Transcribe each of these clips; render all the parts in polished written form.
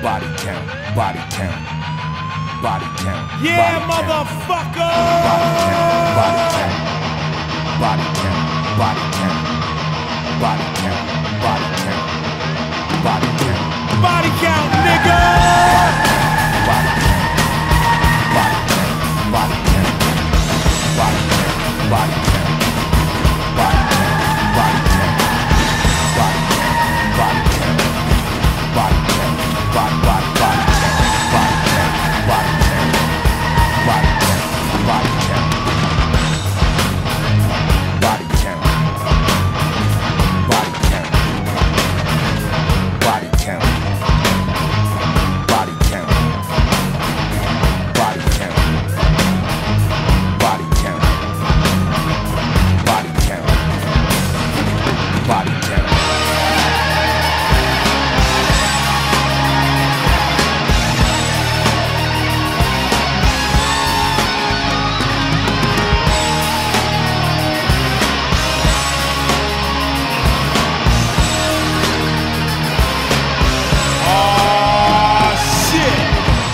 Body count, body count, body count. Yeah, motherfucker! Body count, body count, body count, body count, body count, body count, Body count, nigga! body count, body count, body count, body count, body count, body count, body count, body count, body count, body count, body body body count, body count, body count, body count, body count, body count, body count, body count, body count, body count, body count, body count. Oh, shit!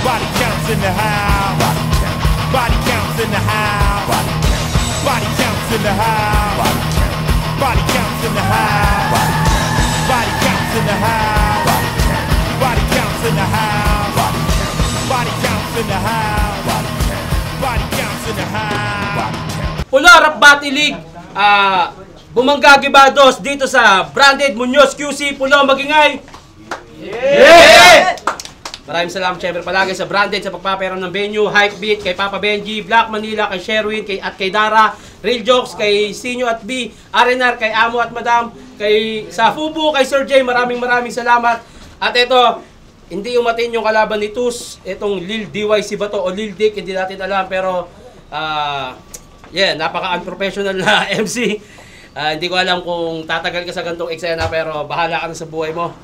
Body counts in the house. Body count, Body counts in the house. body count, Body counts in the house. body count, Body counts in the house. body count, Body counts in the house. body count, Body counts in the house. body count, Body counts in the house. body count, Body counts in the house. body count. Pulo Rap Battle League, Bumangga Gibados dito sa Branded Munoz QC. Pulo, magingay! Yeah! Maraming salamat syempre palagi sa Branded sa pagpapayaran ng venue, Hypebeat, kay Papa Benji, Black Manila, kay Sherwin, kay Dara, Real Jokes, kay Sinyo at B, RNR, kay Amo at Madam, kay sa Fubu, kay Sir J, maraming salamat. At ito, hindi umatin yung kalaban ni Tus, itong Lil DYC ba to o Lil Dick, hindi natin alam, pero yeah, napaka-unprofessional na MC. Hindi ko alam kung tatagal ka sa gantong eksena, pero bahala ka na sa buhay mo.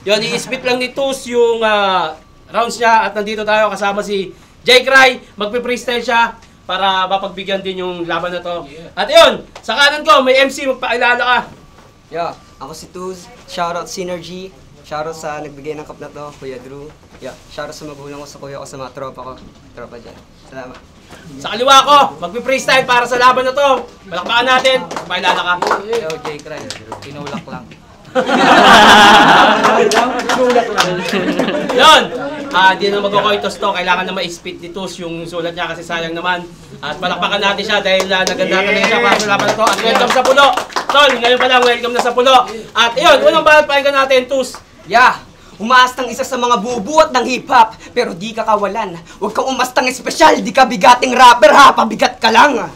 Yun, i-spit lang ni Tus yung rounds niya at nandito tayo kasama si Jake Rai. Magpe-freestyle siya para mapagbigyan din yung laban na to. At yun, sa kanan ko, may MC, magpakilala ka. Yeah, ako si Tuz. Shoutout Synergy. Shoutout sa nagbigay ng cup na to, Kuya Drew. Yeah, shoutout sa magulang ko, sa kuya ko, sa mga tropa ko. Tropa dyan. Salamat. Sa kaliwa ko, magpe-freestyle para sa laban na to. Palakpakan natin, magpakilala ka. Yo, Jake Rai. Tinulak lang. Yun! Di na magkukoitos to. Kailangan na ma-spit ni Tus yung sulat niya kasi sayang naman. At palakpakan natin siya dahil naganda talaga siya para sa laban na to. At welcome sa Pulo! Tol, ngayon pa lang, welcome na sa Pulo. At yun, unang balat pakinggan natin, Tus. Yeah! Umaastang isa sa mga bubuhat ng hip-hop, pero di ka kawalan. Huwag kang umastang espesyal, di ka bigating rapper ha, pabigat ka lang.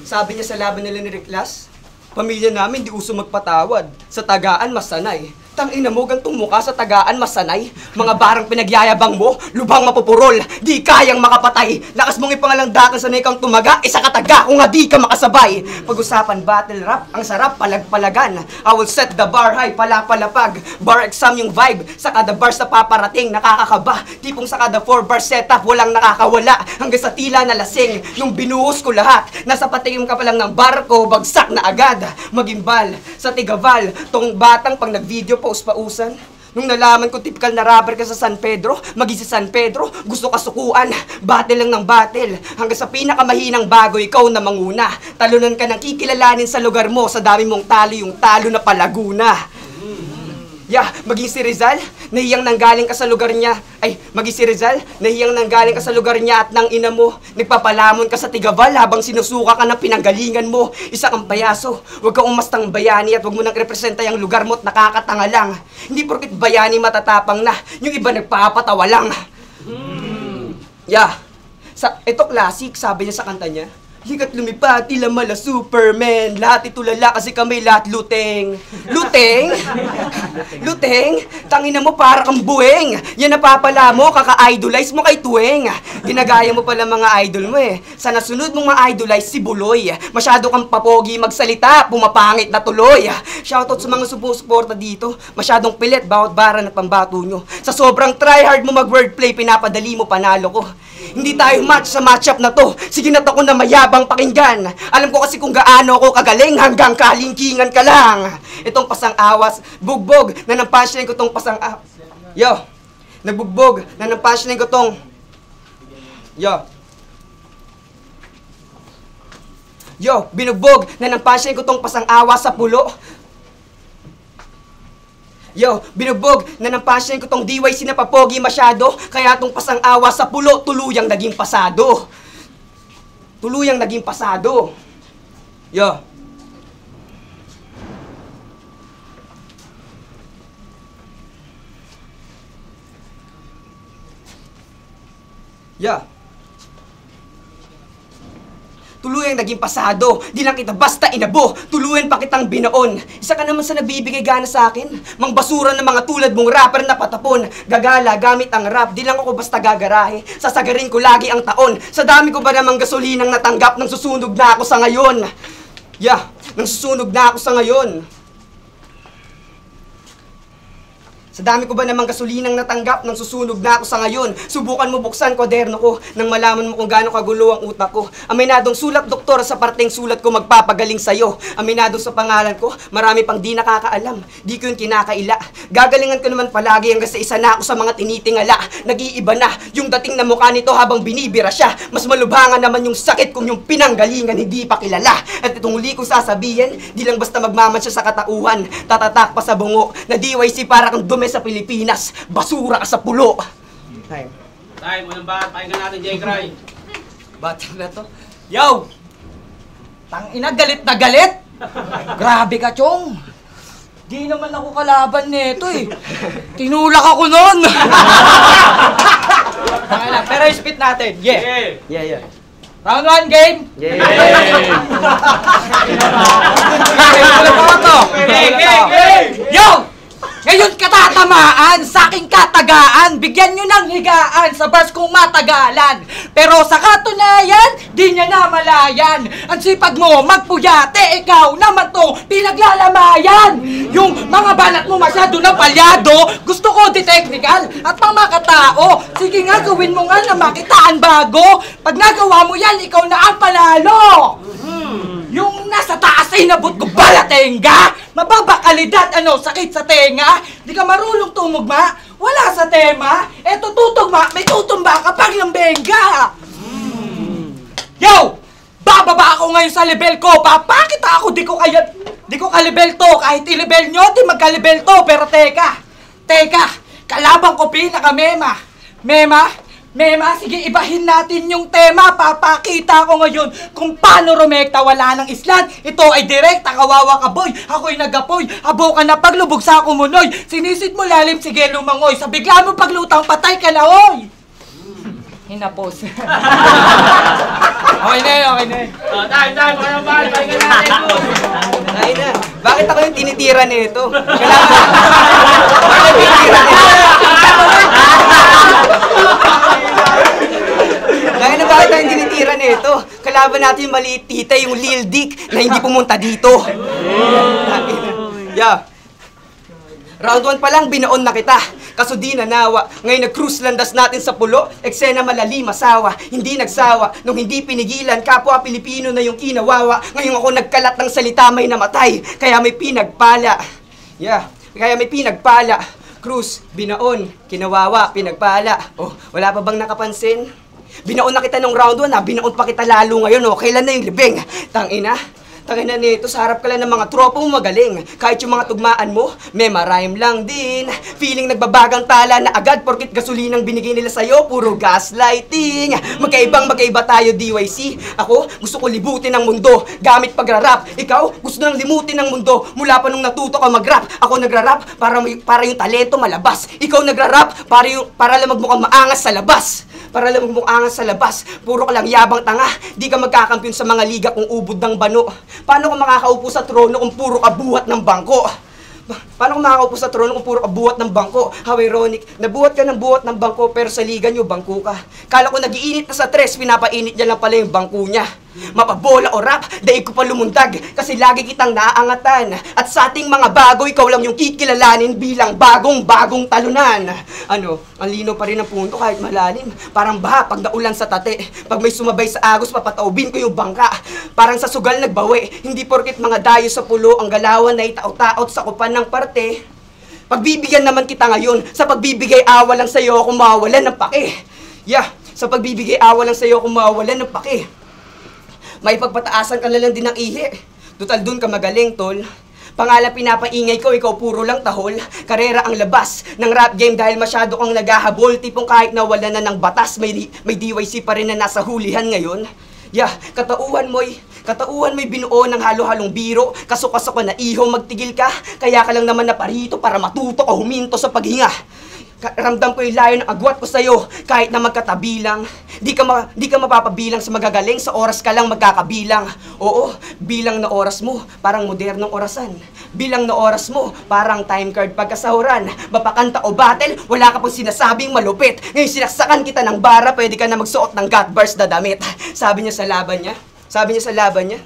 Sabi niya sa laban nila ni Riklas, pamilya namin di uso magpatawad, sa tagaan mas sanay. Tangina mo, gantong mukha sa tagaan mas sanay. Mga barang pinagyayabang mo, lubhang mapupurol, di kayang makapatay. Lakas mong ipangalandakan sanay kang tumaga, isa kataga kung nga di ka makasabay. Pag-usapan battle rap, ang sarap palag-palagan. I will set the bar high, palapalapag. Bar exam yung vibe, sa kada bars na paparating, nakakakaba. Tipong sa kada 4 bar setup, walang nakakawala. Hanggang sa tila na lasing, nung binuhos ko lahat. Nasa patingin ka pa lang ng barko, bagsak na agad. Magimbal, sa tigaval, tong batang pang nag-video post pausan. Nung nalaman ko typical na rapper ka sa San Pedro, maging sa San Pedro, gusto ka sukuan, battle lang ng battle. Hanggang sa pinakamahinang bago, ikaw na manguna. Talunan ka ng kikilalanin sa lugar mo, sa dami mong talo, yung talo na palaguna. Yeah, maging si Rizal, nahiyang nanggaling ka sa lugar niya. Ay, maging si Rizal, nahiyang nanggaling ka sa lugar niya at nang ina mo. Nagpapalamon ka sa Tigaval habang sinusuka ka ng pinanggalingan mo. Isa kang payaso, huwag kang umastang bayani at huwag mo nang representa yung lugar mo at nakakatanga lang. Hindi porkit bayani matatapang na, yung iba nagpapatawa lang. Yeah, ito classic, sabi niya sa kanta niya. Higat lumipad, tila mala Superman. Lahat itulala kasi kami lahat luteng. Luteng? Luteng? Tangina mo para kang buweng. Yan napapala mo, kaka-idolize mo kay Tuweng. Ginagaya mo pala mga idol mo eh. Sa nasunod mong ma-idolize si Buloy. Masyado kang papogi magsalita, pumapangit na tuloy. Shoutout sa mga sumusuporta dito. Masyadong pilit, bawat bara na pambato nyo. Sa sobrang tryhard mo mag-wordplay, pinapadali mo panalo ko. Hindi tayo match sa matchup na to. Sige na to ko na mayabang pakinggan. Alam ko kasi kung gaano ako kagaling hanggang kalingkingan ka lang. Itong pasang awas, bugbog na ng punchline ko tong pasang Yo, Nagbugbog na ng punchline ko tong... Yo, binugbog na ng punchline ko tong pasang-awa sa pulo. Yo, binugbog na ng punchline ko tong DYC na papogi masyado. Kaya tong pasang-awa sa pulo, tuluyang naging pasado. Tuluyang naging pasado. Yo. Tuluyang naging pasado, di lang kita basta inabo, tuluyan pa kitang binaon. Isa ka naman sa nabibigay gana sa akin, mang basura ng mga tulad mong rapper na patapon. Gagala gamit ang rap, di lang ako basta gagarahe, sasagarin ko lagi ang taon. Sa dami ko ba namang gasolinang natanggap, nang susunog na ako sa ngayon. Nang susunog na ako sa ngayon. Sa dami ko ba namang gasolinang natanggap nang susunog na ako sa ngayon. Subukan mo buksan kwaderno ko nang malaman mo kung gaano kagulo ang utak ko. Aminadong sulat doktor sa parteng sulat ko magpapagaling sa'yo. Aminadong sa pangalan ko, marami pang di nakakaalam. Di ko yun kinakaila. Gagalingan ko naman palagi hanggang sa isa na ako sa mga tinitingala. Nag-iiba na yung dating na mukha nito habang binibira siya. Mas malubangan naman yung sakit kung yung pinanggalingan hindi pa kilala. At itong huli kong sasabihin, di lang basta magmaman siya sa katauhan. Tatatak pa sa bungo na DYC para kang dumi sa Pilipinas, basura ka sa pulo. Time, unang bat, pakinggan natin, J-Cry. Bata na to. Yo! Tangina, galit na galit! Grabe ka, Chong! Di naman ako kalaban nito eh. Tinulak ako nun! Pero spit natin, Yeah. Round 1 game! Yo! Ngayon katatamaan, sa aking katagaan, bigyan nyo ng higaan sa bars kong matagalan. Pero sa katunayan, di niya namalayan. Ang sipag mo magpuyate, ikaw naman to pinaglalamayan. Yung mga banat mo masyado na palyado, gusto ko di technical at pang makatao. Sige nga, gawin mo nga na makitaan bago. Pag nagawa mo yan, ikaw na ang panalo. Yung nasa taas ay nabot ko balatenga. Mababa kalidad, sakit sa tenga. Di ka marunong tumugma, wala sa tema. Eto tutugma, may tutumba kapag ng benga. Yo! Bababa ako ngayon sa level ko. Papakita ako, di ko ka-level to. Kahit i-level nyo, di magka-level to. Pero teka, kalabang ko pinaka-mema. Mema, sige ibahin natin yung tema. Papakita ko ngayon kung paano rumekta, wala ng islan. Ito ay direkta, kawawa ka boy. Ako'y nagapoy, abo ka na paglubog sa kumunoy. Sinisid mo lalim, sige lumangoy. Sa bigla mo paglutang, patay ka na oy. Hinapos. Okay na yun. Time, unang bat, pakinggan natin. Ay na, bakit ako yung tinitira nito? Bakit tinitira nito? Bakit tayo tinitira nito? Kalaban natin yung maliit tita, yung Lil Dick na hindi pumunta dito. Round 1 pa lang, binaon na kita. Kaso di nanawa. Ngayon nag-cruise landas natin sa pulo. Eksena malalim, masawa. Hindi nagsawa. Nung hindi pinigilan, kapwa Pilipino na yung kinawawa. Ngayon ako nagkalat ng salita, may namatay. Kaya may pinagpala. Cruise, binaon, kinawawa, pinagpala. Oh, wala pa bang nakapansin? Binaon na kita nung round 1 ha, binaon pa kita lalo ngayon oh. Kailan na yung libing? Tangina nito, sa harap ka lang ng mga tropa mo magaling. Kahit yung mga tugmaan mo, may marime lang din. Feeling nagbabagang tala na agad porkit gasolinang binigay nila sa'yo, puro gaslighting. Magkaiba tayo DYC. Ako, gusto ko libutin ang mundo gamit pagrarap. Ikaw, gusto nang limutin ang mundo mula pa nung natuto ka magrap. Ako nagrarap para yung talento malabas. Ikaw nagrarap para lang magmukhang maangas sa labas. Puro ka lang yabang tanga. Di ka magkakampiyon sa mga liga kung ubod ng bano. Paano ka makakaupo sa trono kung puro ka buhat ng bangko? How ironic, nabuhat ka ng buhat ng bangko pero sa liga nyo, bangko ka. Kala ko nag-iinit na sa tres, pinapainit niya lang pala yung bangko niya. Mapabola o rap, daig ko pa lumundag kasi lagi kitang naaangatan. At sa ating mga bago, ikaw lang yung kikilalanin bilang bagong talunan. Ang lino pa rin ang punto kahit malalim. Parang baha pag naulan sa tate. Pag may sumabay sa agos, papataubin ko yung bangka. Parang sa sugal nagbawi, hindi porket mga dayo sa pulo ang galawan na itaot-taot sa kupan ng parte. Pagbibigyan naman kita ngayon. Sa pagbibigay awa lang sa'yo ako mawawalan ng pake. Sa pagbibigay awa lang sa'yo ako mawawalan ng pake. May pagpataasan ka na lang din ng ihi. Total dun ka magaling, tol. Pangalan pinapaingay ko, ikaw puro lang tahol. Karera ang labas ng rap game dahil masyado kang naghahabol. Tipong kahit nawala na ng batas, may DYC pa rin na nasa hulihan ngayon. Katauhan mo'y binuo ng halo-halong biro. Kaso-kaso ka na iho, magtigil ka. Kaya ka lang naman naparito para matuto o huminto sa paghinga. Ramdam ko yung layo ng agwat ko sa'yo, kahit na magkatabilang. Di ka mapapabilang sa magagaling, sa oras ka lang magkakabilang. Oo, bilang na oras mo, parang modernong orasan. Bilang na oras mo, parang time card pagkasahuran. Mapakanta o battle, wala ka pang sinasabing malupit. Ngayon sinaksakan kita ng bara, pwede ka na magsuot ng gut burst na damit. Sabi niya sa laban niya,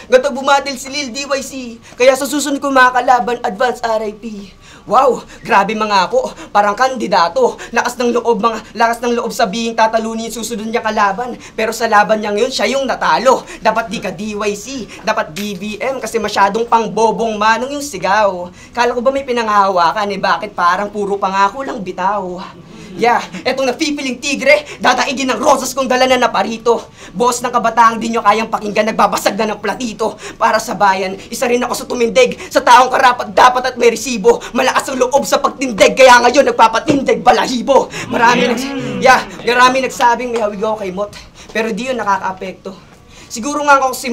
gato bumatil si Lil DYC, kaya sa susunod ko makakalaban, advance RIP. Wow, grabe mga ako, parang kandidato. Lakas ng loob sabihin tatalunin yung susunod niya kalaban. Pero sa laban niya ngayon, siya yung natalo. Dapat di ka DYC, dapat DBM, kasi masyadong pang bobong manong yung sigaw. Kala ko ba may pinangahawakan, bakit parang puro pangako lang bitaw? Etong napipiling tigre, dadaigin ng rosas kung dala na naparito. Boss ng kabataang di nyo kayang pakinggan, nagbabasag na ng platito. Para sa bayan, isa rin ako sa tumindig. Sa taong karapat dapat at may resibo. Malakas ang loob sa pagtindig, kaya ngayon nagpapatindig balahibo. Marami nagsabing may hawig ako kay Mot, pero di yun nakaka-apekto. Siguro nga ako si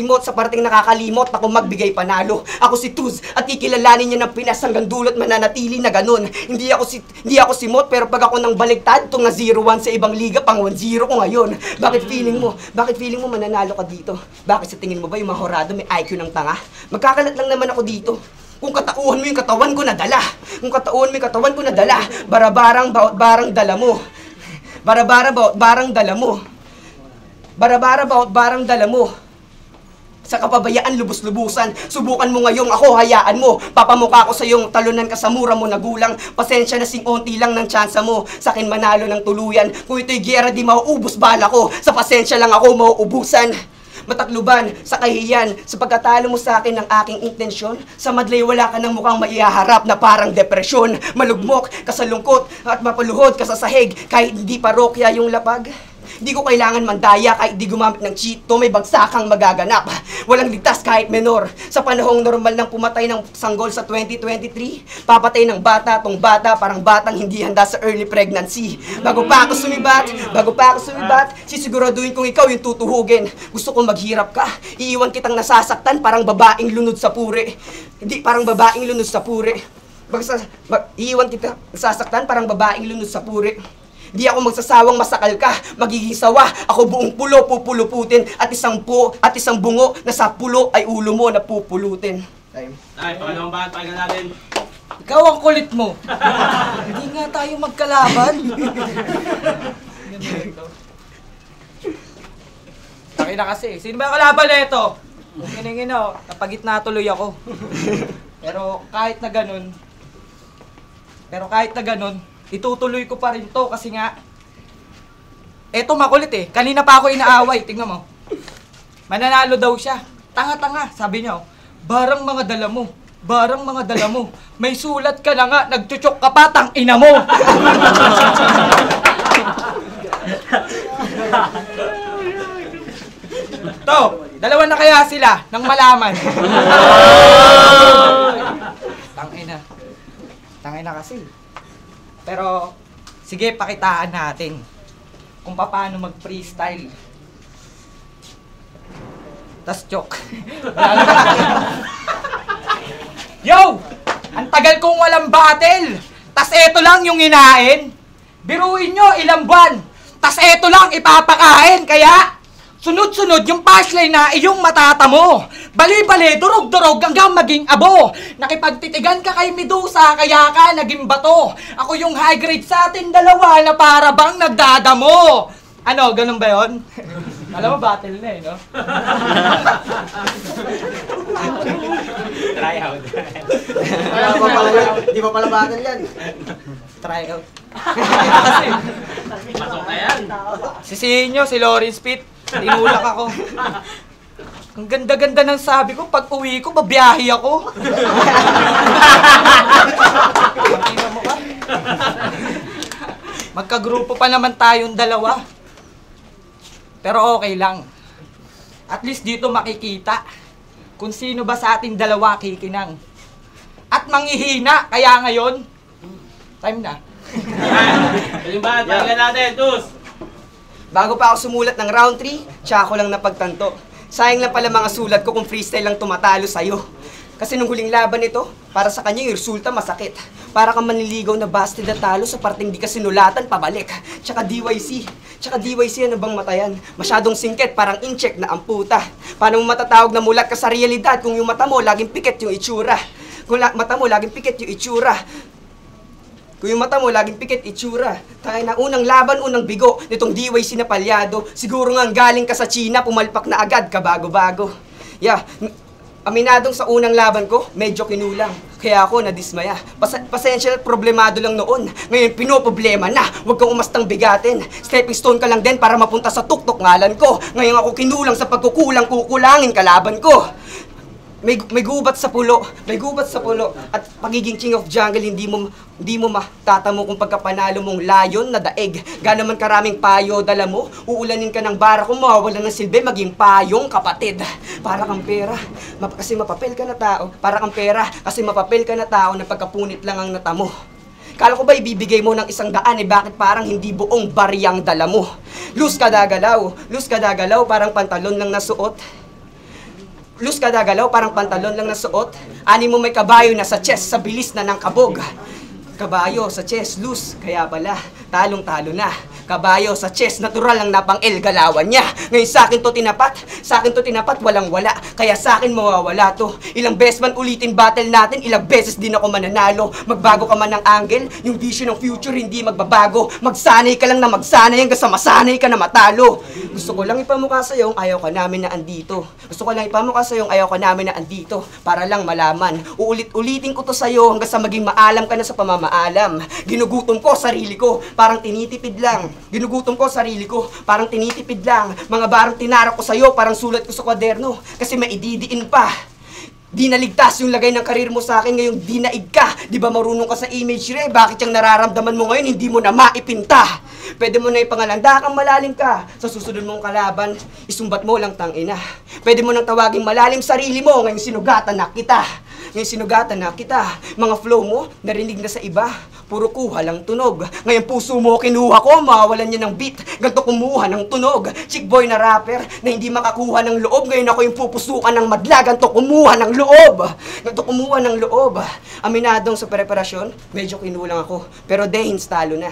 Mot sa parating nakakalimot na kung magbigay panalo. Ako si Tuz at kikilalanin niya ng Pinas hanggang dulot mananatili na ganun. Hindi ako si Mot, pero pag ako nang baligtad, itong na 0-1 sa ibang liga, pang 1-0 ko ngayon. Bakit feeling mo mananalo ka dito? Bakit sa tingin mo ba yung mahorado may IQ ng tanga? Magkakalat lang naman ako dito. Kung katauhan mo yung katawan ko na dala. Barabarang bawat barang dala mo. Barabara bawat barang dala mo. Sa kapabayaan lubos-lubusan, subukan mo ngayong ako, hayaan mo. Papamukha ko sa iyong talunan ka sa mura mo nagulang. Pasensya na onti lang ng tsansa mo. Sa akin manalo ng tuluyan. Kung ito'y giyera di mauubos bala ko. Sa pasensya lang ako mauubusan. Matakluban, sa kahiyan, sa pagkatalo mo sa akin ng aking intensyon. Sa madlay wala ka ng mukhang maihaharap na parang depresyon. Malugmok ka sa lungkot at mapaluhod ka sa sahig kahit hindi parokya yung lapag. Di ko kailangan mandaya kahit di gumamit ng cheato, may bagsakang magaganap. Walang ligtas kahit menor. Sa panahong normal nang pumatay ng sanggol sa 2023, papatay ng bata tong bata parang batang hindi handa sa early pregnancy. Bago pa ako sumibat, sisiguraduhin kong ikaw yung tutuhugin. Gusto kong maghirap ka, iiwan kitang nasasaktan parang babaeng lunod sa puri. Hindi, parang babaeng lunod sa puri. Iiwan kita nasasaktan parang babaeng lunod sa puri. Di ako magsasawang masakal ka, magiging sawa. Ako buong pulo pupuluputin at isang bungo na sa pulo ay ulo mo na pupulutin. Pangalawang bahan, pakinggan natin. Ikaw ang kulit mo. Hindi nga tayo magkalaban. Taki na kasi. Sino ba ang kalaban na ito? Kiningin o, napagitna tuloy ako. Pero kahit na ganun, itutuloy ko pa rin to kasi nga eto makulit kanina pa ako inaaway, tingnan mo. Mananalo daw siya. Tanga-tanga, sabi niya barang mga dala mo. May sulat ka na nga, nagchuchok ka pa, tang ina mo. To, dalawa na kaya sila nang malaman. Tangina kasi. Pero, sige, pakitaan natin kung paano mag-freestyle. Tas joke. Yo! Ang tagal kong walang battle! Tas eto lang yung inain. Biruin nyo ilang buwan. Tas eto lang ipapakain. Kaya, sunod-sunod yung punchline na iyong matatamo. Bali-bali, durog-durog hanggang maging abo. Nakipagtitigan ka kay Medusa, kaya ka naging bato. Ako yung high grade sa atin dalawa na para bang nagdadamo. Ano, ganun ba yun? Alam mo, battle na no? Try out. Di ba pala battle yan? Try out. Pasok na yan. Sisihin nyo, si Lawrence Pitt. Tinulak ako. Ang ganda-ganda ng sabi ko, pag uwi ko, babiyahe ako. Tingnan mo ka. Magkagrupo pa naman tayong dalawa. Pero okay lang. At least dito makikita kung sino ba sa ating dalawa kikinang. At manghihina, kaya ngayon, time na. Kalimba, talaga natin, Tus. Bago pa ako sumulat ng round 3, tsaka ko lang napagtanto. Sayang lang pala mga sulat ko kung freestyle lang tumatalo sa'yo. Kasi nung huling laban nito, para sa kanya yung resulta masakit. Para kang manliligaw na busted na talo sa parteng di ka sinulatan pabalik. Tsaka DYC ano bang matayan? Masyadong singket, parang incheck na ang puta. Paano mo matatawag na mulat ka sa realidad kung yung mata mo laging pikit yung itsura? Kung mata mo laging pikit yung itsura. Kung yung mata mo, laging pikit itsura. Tayo na unang laban, unang bigo nitong DYC na palyado. Siguro nga galing ka sa China, pumalpak na agad, kabago-bago. Yeah, aminadong sa unang laban ko, medyo kinulang. Kaya ako nadismaya. Pasensya, problemado lang noon. Ngayon, pinoproblema na. Huwag kang umastang bigatin. Stepping stone ka lang din para mapunta sa tuktok ngalan ko. Ngayon ako kinulang sa pagkukulang, kukulangin kalaban ko. May gubat sa pulo, at pagiging king of jungle hindi mo matatamo kung pagkapanalo mong layon na daig. Gaano man karaming payo dala mo, uulanin ka ng bara kung mawawalan ng silbi maging payong kapatid. Para kang pera, kasi mapapel ka na tao. Para kang pera, kasi mapapel ka na tao na pagkapunit lang ang natamo. Kala ko ba ibibigay mo ng 100 bakit parang hindi buong bariyang dala mo? Lose ka dagalaw, parang pantalon lang nasuot. Lus ka dagalaw, parang pantalon lang nasuot. Ani mo may kabayo na sa chest, sa bilis na ng kabog. Kabayo sa chest, loose, kaya pala, talong-talo na. Kabayo sa chest, natural lang napang-el galawan niya. Ngayon sa akin to tinapat, walang-wala. Kaya sa akin mawawala to. Ilang beses man ulitin battle natin, ilang beses din ako mananalo. Magbago ka man ng angle, yung vision ng future hindi magbabago. Magsanay ka lang na magsanay hanggang sa masanay ka na matalo. Gusto ko lang ipamukha sa'yo ang ayaw ka namin na andito. Para lang malaman. Uulit-ulitin ko to sa'yo hanggang sa maging maalam ka na sa pamamaalam. Ginugutom ko sarili ko, parang tinitipid lang. Mga barang tinara ko sa'yo, parang sulat ko sa kwaderno. Kasi maididiin pa. Di naligtas yung lagay ng karir mo sa akin, ngayong di naig ka. Di ba marunong ka sa imagery? Bakit yung nararamdaman mo ngayon, hindi mo na maipinta? Pwede mo na ipangalanda kang malalim ka. Sa susunod mong kalaban, isumbat mo lang tangina. Pwede mo nang tawaging malalim sarili mo, ngayong sinugatan na kita. Mga flow mo, narinig na sa iba. Puro kuha lang tunog. Ngayon puso mo kinuha ko, mawawalan niya ng beat. Ganto kumuha ng tunog. Chick boy na rapper na hindi makakuha ng loob. Ngayon ako yung pupusukan ng madla. Ganto kumuha ng loob. Aminadong sa preparasyon, medyo kinulang ako. Pero dehins talo na.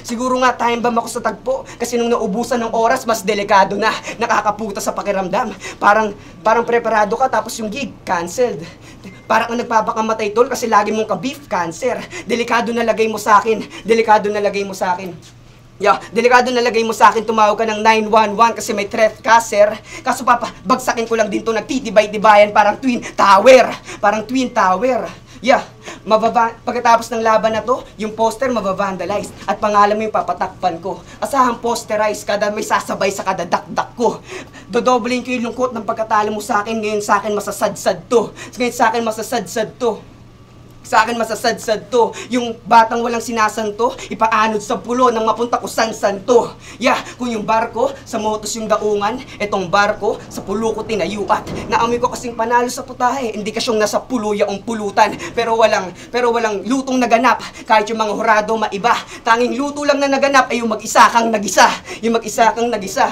Siguro nga time bomb ako sa tagpo. Kasi nung naubusan ng oras, mas delikado na. Nakakaputa sa pakiramdam. Parang preparado ka tapos yung gig, canceled. Parang ang nagpapakamatay tol kasi lagi mong ka-beef, cancer. Delikado na lagay mo sa akin. Delikado na lagay mo sa akin, tumawag ka ng 911 kasi may threat ka, sir. Kaso bagsakin ko lang din to, nagtitibay-tibayan parang twin tower. Pagkatapos ng laban na to, yung poster mabavandalize at pangalan mo yung papatakpan ko. Asahang posterize, kada may sasabay sa kada dakdak ko. Dodoblin ko yung lungkot ng pagkatalo mo sa akin, ngayon sa akin masasadsad to. Yung batang walang sinasanto, ipaanod sa pulo nang mapunta ko san-san to. Kung yung barko, sa motos yung daungan, etong barko, sa pulo ko tinayuat. Naamoy ko kasing panalo sa putahe, indikasyong nasa pulo yaong pulutan. Pero walang lutong naganap, kahit yung mga hurado maiba. Tanging luto lang na naganap ay yung mag-isa kang nagisa.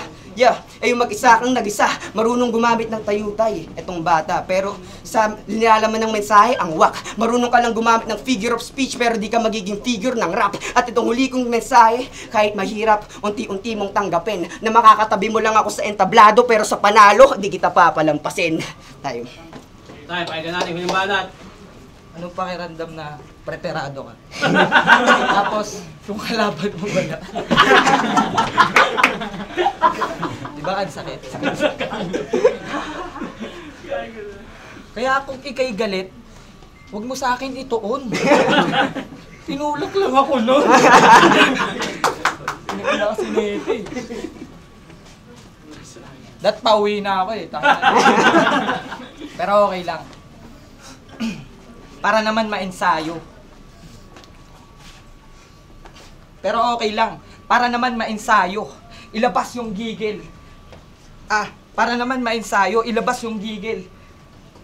Marunong gumamit ng tayutay, etong bata. Pero sa nilalaman ng mensahe, ang wak. Marunong ka lang gumamit ng figure of speech, pero di ka magiging figure ng rap. At itong huli kong mensahe, kahit mahirap, unti-unti mong tanggapin. Na makakatabi mo lang ako sa entablado, pero sa panalo, di kita papalampasin. Tayo, pakinggan natin, huling banat. Anong pakiramdam na preparado ka? Tapos, yung kalaban mo wala. Diba ang sakit? Kaya kung ikay galit, huwag mo sa akin ituon. Tinulak lang ako, no? Hindi ko na kasi nete. pauwi na ako eh. Pero okay lang. Para naman maensayo. Pero okay lang. Para naman maensayo. Ilabas yung gigil. Para naman maensayo. Ilabas yung gigil.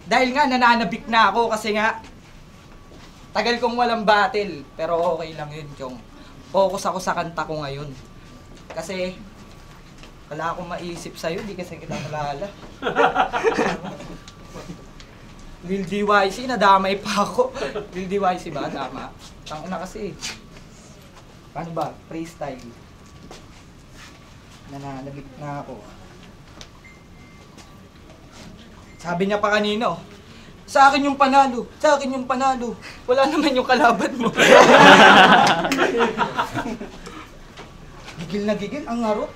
Dahil nga nananabik na ako kasi nga tagal kong walang battle. Pero okay lang yun, Chong. Focus ako sa kanta ko ngayon. Kasi wala akong maisip sa'yo, di kasi kita malala. Lil DYC, nadamay pa ako. Lil DYC ba? Tama. Tangina kasi. Paano ba? Freestyle. Nananabik na ako. Sabi niya pa kanino, sa akin yung panalo, sa akin yung panalo. Wala naman yung kalaban mo. Gigil na gigil, ang harot.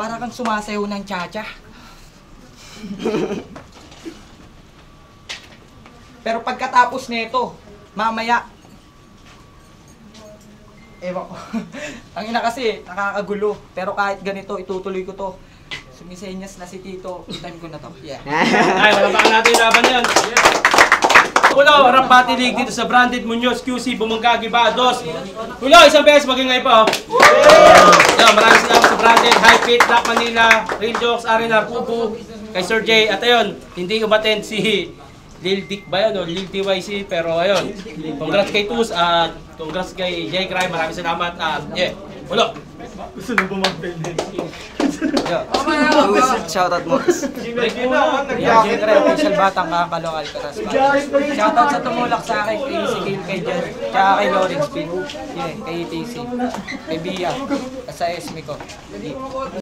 Para kang sumasayaw ng cha-cha. Pero pagkatapos nito, mamaya, ewan ko. Ang ina kasi, nakakagulo. Pero kahit ganito, itutuloy ko to. Sumisenyas na si Tito, time ko na to. Yeah. Ay, malabakan natin yung laban yan. Kulo, rap battle league dito sa Branded Munoz QC, Bumangga Gibados. Kulo, isang beses magingay pa. Maraming salamat sa Branded, High Fit, Black Manila, Real Jokes, Arena, Kubu, kay Sir J. At ayun, hindi umattend si Lil Dick ba yan o Lil DYC, pero ayun, congrats kay Tus at congrats kay J. Cry, maraming salamat. Yeah, Kulo. Gusto na bumagpil din. Shoutout mo. Yeah, J. Cray, official batang kakalokal karas. Shoutout sa tumulak sa akin, kay Easy Kill, kay Jen, tsaka kay Lawrence Pin. Yeah, kay TC, kay Bia, at sa Esme ko.